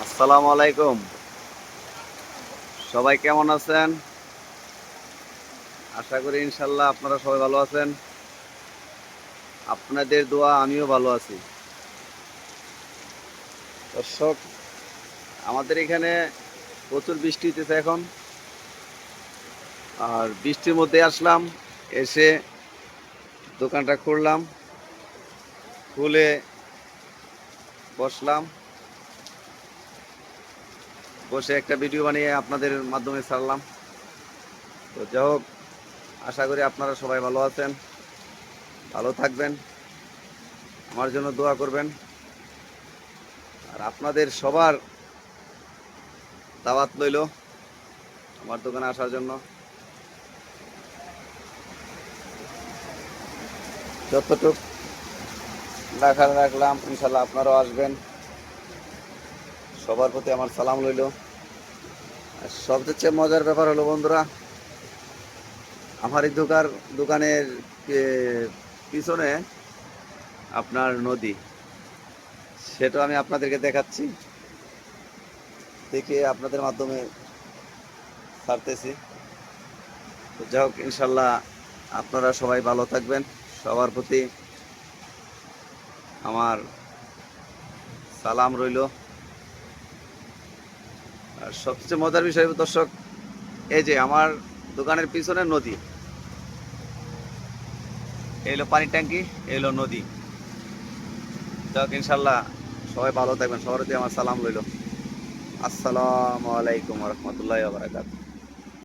আসসালামু আলাইকুম। সবাই কেমন আছেন? আশা করি ইনশাল্লাহ আপনারা সবাই ভালো আছেন। আপনাদের দোয়া আমিও ভালো আছি। দর্শক, আমাদের এখানে প্রচুর বৃষ্টি হইতেছে এখন। আর বৃষ্টির মধ্যে আসলাম, এসে দোকানটা খুললাম, খুলে বসলাম, বসে একটা ভিডিও বানিয়ে আপনাদের মাধ্যমে ছাড়লাম। তো যাই হোক, আশা করি আপনারা সবাই ভালো আছেন, ভালো থাকবেন, আমার জন্য দোয়া করবেন। আর আপনাদের সবার দাওয়াত লইল আমার দোকানে আসার জন্য। যতটুক রাখলাম, ইনশাল্লাহ আপনারাও আসবেন। সবার প্রতি আমার সালাম রইল। আর সবচেয়ে মজার ব্যাপার হলো বন্ধুরা, আমার এই দোকানের পিছনে আপনার নদী, সেটা আমি আপনাদেরকে দেখাচ্ছি, দেখে আপনাদের মাধ্যমে ছাড়তেছি। তো যাই হোক, ইনশাল্লাহ আপনারা সবাই ভালো থাকবেন। সবার প্রতি আমার সালাম রইল। আর সবচেয়ে মজার বিষয় দর্শক, এই যে আমার দোকানের পিছনে নদী, এই হলো পানির ট্যাঙ্কি, এই হলো নদী। যাক, ইনশাল্লাহ সবাই ভালো থাকবেন, সবার প্রতি আমার সালাম রইল। আসসালামু আলাইকুম রহমতুল্লাহ বারাকাতুহু।